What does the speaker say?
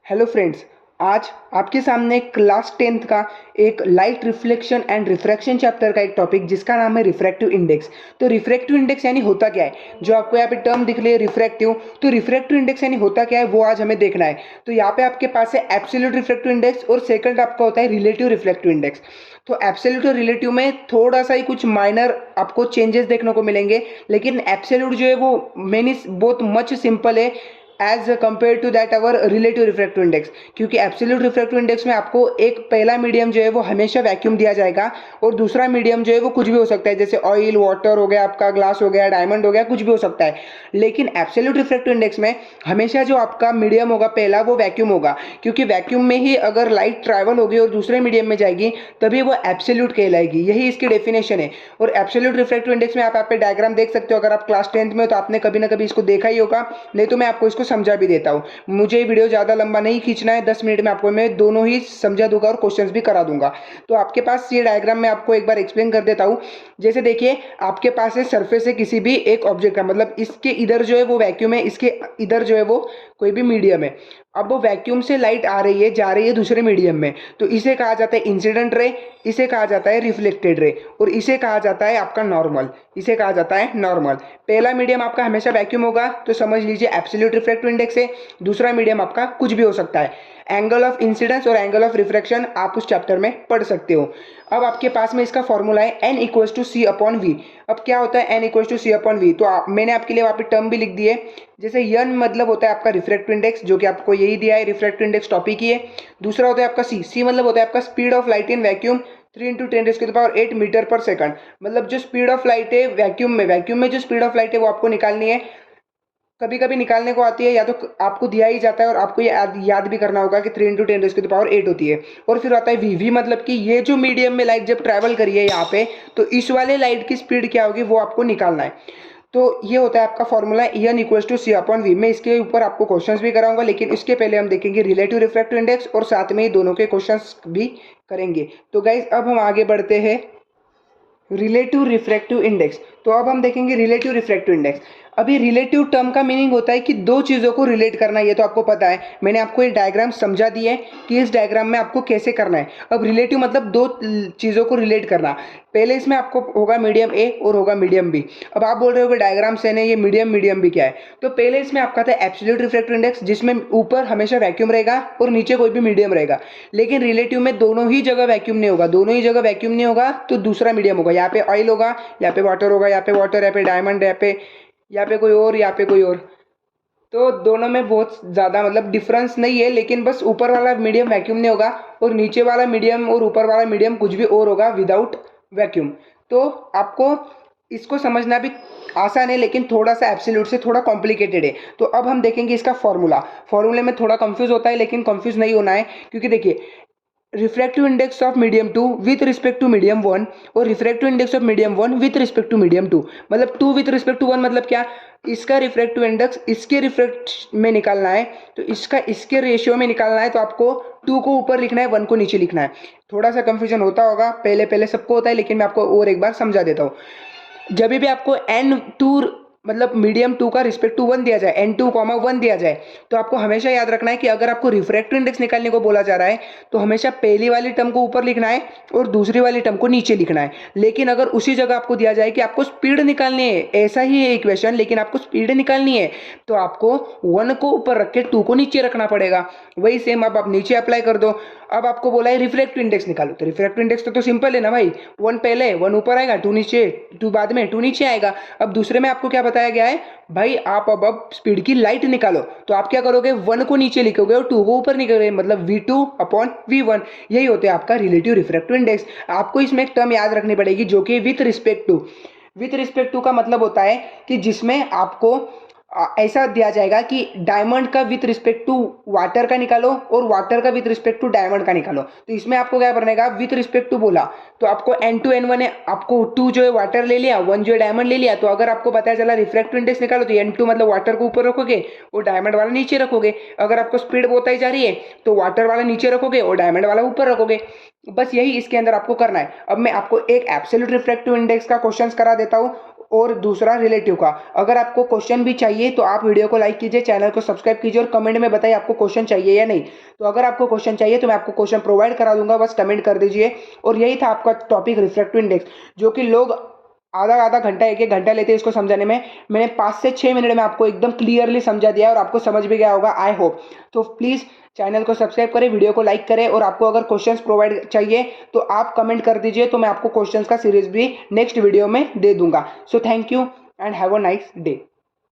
Hello friends. आज आपके सामने क्लास 10th का एक light reflection and refraction chapter का एक टॉपिक जिसका नाम है रिफ्रैक्टिव इंडेक्स। तो रिफ्रैक्टिव इंडेक्स यानी होता क्या है, जो आपको यहाँ पे टर्म दिख रही है रिफ्रैक्टिव, तो रिफ्रैक्टिव इंडेक्स यानी होता क्या है वो आज हमें देखना है। तो यहाँ पे आपके पास है एब्सोल्यूट रिफ्रैक्टिव इंडेक्स और सेकंड आपका होता है रिलेटिव रिफ्रैक्टिव इंडेक्स। तो एब्सोल्यूट और रिलेटिव में थोड़ा सा ही कुछ माइनर आपको चेंजेस देखने को मिलेंगे, लेकिन एब्सोल्यूट जो है वो मेनी बहुत मच सिंपल है as compare to that our relative refractive index. क्योंकि एब्सोल्यूट रिफ्रैक्टिव इंडेक्स में आपको एक पहला मीडियम जो है वो हमेशा वैक्यूम दिया जाएगा और दूसरा मीडियम जो है वो कुछ भी हो सकता है, जैसे ऑयल, वाटर हो गया, आपका ग्लास हो गया, डायमंड हो गया, कुछ भी हो सकता है। लेकिन एब्सोल्यूट रिफ्रैक्टिव इंडेक्स में हमेशा जो आपका मीडियम होगा पहला वो वैक्यूम होगा, क्योंकि वैक्यूम में ही अगर लाइट ट्रैवल होगी और दूसरे मीडियम में जाएगी तभी वो एब्सोल्यूट कहलाएगी। यही इसकी डेफिनेशन है। और एब्सोल्यूट रिफ्रैक्टिव इंडेक्स में आप यहाँ पे डायग्राम देख सकते हो। अगर आप क्लास 10th में हो तो आपने कभी ना कभी इसको देखा ही होगा, नहीं तो मैं आपको इसको समझा भी देता हूँ। मुझे ये वीडियो ज़्यादा लंबा नहीं खींचना है, 10 मिनट में आपको मैं दोनों ही समझा दूंगा और क्वेश्चंस भी करा दूंगा। तो आपके पास ये डायग्राम मैं आपको एक बार एक्सप्लेन कर देता हूँ। जैसे देखिए, आपके पास है सरफेस है किसी भी एक ऑब्जेक्ट का, मतलब इसके इधर जो है वो वैक्यूम है, इसके इधर जो है वो कोई भी मीडियम है। अब वो वैक्यूम से लाइट आ रही है, जा रही है दूसरे मीडियम में, तो इसे कहा जाता है इंसिडेंट रे, इसे कहा जाता है रिफ्लेक्टेड रे, और इसे कहा जाता है आपका नॉर्मल। इसे कहा जाता है नॉर्मल। पहला मीडियम आपका हमेशा वैक्यूम होगा, तो समझ लीजिए एब्सोल्यूट रिफ्रैक्टिव इंडेक्स है। दूसरा मीडियम आपका कुछ भी हो सकता है। एंगल ऑफ इंसिडेंस और एंगल ऑफ रिफ्रैक्शन आप उस चैप्टर में पढ़ सकते हो। अब आपके पास में इसका फॉर्मूला है n equals to C upon V. अब क्या होता है n equals to C upon V, तो मैंने आपके लिए वहाँ पे टर्म भी लिख दी है। जैसे n मतलब होता है आपका रिफ्रैक्टिव इंडेक्स, जो कि आपको यही दिया है, रिफ्रैक्टिव इंडेक्स टॉपिक ही है। दूसरा होता है आपका सी मतलब होता है आपका speed of light in vacuum, 3 × 10⁻8 metre per second. मतलब जो स्पीड ऑफ लाइट है वैक्यूम में जो स्पीड ऑफ लाइट है वो आपको निकालनी है। कभी कभी निकालने को आती है, या तो आपको दिया ही जाता है और आपको ये याद भी करना होगा कि 3 × 10⁻8 होती है। और फिर आता है वी मतलब कि ये जो मीडियम में लाइट जब ट्रैवल करी है यहाँ पे, तो इस वाले लाइट की स्पीड क्या होगी वो आपको निकालना है। तो ये होता है आपका formula n equals to C upon V. मैं इसके ऊपर आपको क्वेश्चंस भी कराऊंगा, लेकिन इसके पहले हम देखेंगे रिलेटिव रिफ्रैक्टिव इंडेक्स और साथ में ही दोनों के क्वेश्चंस भी करेंगे। तो गाइज अब हम आगे बढ़ते हैं रिलेटिव रिफ्रैक्टिव इंडेक्स। तो अब हम देखेंगे रिलेटिव रिफ्रैक्टिव इंडेक्स। अभी रिलेटिव टर्म का मीनिंग होता है कि दो चीज़ों को रिलेट करना, ये तो आपको पता है। मैंने आपको ये डायग्राम समझा दिया है कि इस डायग्राम में आपको कैसे करना है। अब रिलेटिव मतलब दो चीज़ों को रिलेट करना। पहले इसमें आपको होगा मीडियम ए और होगा मीडियम बी। अब आप बोल रहे हो कि डायग्राम से नहीं, ये मीडियम बी क्या है, तो पहले इसमें आपका था एब्सोल्यूट रिफ्रैक्टिव इंडेक्स, जिसमें ऊपर हमेशा वैक्यूम रहेगा और नीचे कोई भी मीडियम रहेगा। लेकिन रिलेटिव में दोनों ही जगह वैक्यूम नहीं होगा, दोनों ही जगह वैक्यूम नहीं होगा तो दूसरा मीडियम होगा। यहाँ पे ऑयल होगा, यहाँ पे वाटर होगा, यहाँ पे वाटर, यहाँ पे डायमंड, यहाँ पे कोई और, यहाँ पे कोई और। तो दोनों में बहुत ज़्यादा मतलब डिफरेंस नहीं है, लेकिन बस ऊपर वाला मीडियम वैक्यूम नहीं होगा और नीचे वाला मीडियम और ऊपर वाला मीडियम कुछ भी और होगा विदाउट वैक्यूम। तो आपको इसको समझना भी आसान है, लेकिन थोड़ा सा एब्सोल्यूट से थोड़ा कॉम्प्लिकेटेड है। तो अब हम देखेंगे इसका फॉर्मूले में थोड़ा कंफ्यूज होता है, लेकिन कंफ्यूज नहीं होना है, क्योंकि देखिए refractive index of medium 2 with respect to medium 1 और refractive index of medium 1 with respect to medium 2। मतलब 2 विथ रिस्पेक्ट टू 1 मतलब क्या, इसका रिफ्रैक्टिव इंडेक्स इसके रिफ्रैक्ट में निकालना है, तो इसका इसके रेशियो में निकालना है। तो आपको 2 को ऊपर लिखना है, 1 को नीचे लिखना है। थोड़ा सा कंफ्यूजन होता होगा, पहले पहले सबको होता है, लेकिन मैं आपको और एक बार समझा देता हूँ। जब भी आपको n2 मतलब मीडियम 2 का रिस्पेक्ट टू 1 दिया जाए, n2, 1 दिया जाए, तो आपको हमेशा याद रखना है कि अगर आपको रिफ्रैक्टिव इंडेक्स निकालने को बोला जा रहा है तो हमेशा पहली वाली टर्म को ऊपर लिखना है और दूसरी वाली टर्म को नीचे लिखना है। लेकिन अगर उसी जगह आपको दिया जाए कि आपको स्पीड निकालनी है, ऐसा ही है इक्वेशन, लेकिन आपको स्पीड निकालनी है, तो आपको 1 को ऊपर रख के 2 को नीचे रखना पड़ेगा। वही सेम अब आप नीचे अप्लाई कर दो। अब आपको बोला है रिफ्रैक्टिव इंडेक्स निकालो, तो रिफ्रैक्टिव इंडेक्स तो सिंपल है ना भाई, 1 पहले, 1 ऊपर आएगा, 2 नीचे, 2 बाद में, 2 नीचे आएगा। अब दूसरे में आपको क्या बताया गया है भाई, आप अब स्पीड की लाइट निकालो, तो आप क्या करोगे, 1 को नीचे लिखोगे और 2 को ऊपर निकलोगे, मतलब v2 अपॉन v1। यही होते हैं आपका रिलेटिव रिफ्रैक्टिव इंडेक्स। आपको इसमें एक टर्म याद रखनी पड़ेगी जो कि विथ रिस्पेक्ट टू का मतलब होता है कि जिसमें आपको ऐसा दिया जाएगा कि डायमंड का विथ रिस्पेक्ट टू वाटर का निकालो और वाटर का विथ रिस्पेक्ट टू डायमंड का निकालो। तो इसमें आपको क्या बनेगा, विथ रिस्पेक्ट टू बोला तो आपको n2 n1 है, आपको 2 जो है वाटर ले लिया, 1 जो है डायमंड ले लिया। तो अगर आपको पता चला रिफ्रैक्टिव इंडेक्स निकालो, तो n2 मतलब वाटर को ऊपर रखोगे और डायमंड वाला नीचे रखोगे। अगर आपको स्पीड बताई जा रही है तो वाटर वाला नीचे रखोगे और डायमंड वाला ऊपर रखोगे। बस यही इसके अंदर आपको करना है। अब मैं आपको एक एब्सोल्यूट रिफ्रैक्टिव इंडेक्स का क्वेश्चन करा देता हूँ और दूसरा रिलेटिव का। अगर आपको क्वेश्चन भी चाहिए तो आप वीडियो को लाइक कीजिए, चैनल को सब्सक्राइब कीजिए और कमेंट में बताइए आपको क्वेश्चन चाहिए या नहीं। तो अगर आपको क्वेश्चन चाहिए तो मैं आपको क्वेश्चन प्रोवाइड करा दूंगा, बस कमेंट कर दीजिए। और यही था आपका टॉपिक रिफ्रैक्टिव इंडेक्स, जो कि लोग आधा आधा घंटा एक एक घंटा लेते हैं इसको समझाने में। मैंने 5 से 6 मिनट में आपको एकदम क्लियरली समझा दिया और आपको समझ भी गया होगा, आई होप। तो प्लीज़ चैनल को सब्सक्राइब करें, वीडियो को लाइक करें, और आपको अगर क्वेश्चंस प्रोवाइड चाहिए तो आप कमेंट कर दीजिए, तो मैं आपको क्वेश्चंस का सीरीज भी नेक्स्ट वीडियो में दे दूंगा। So thank you and have a nice day.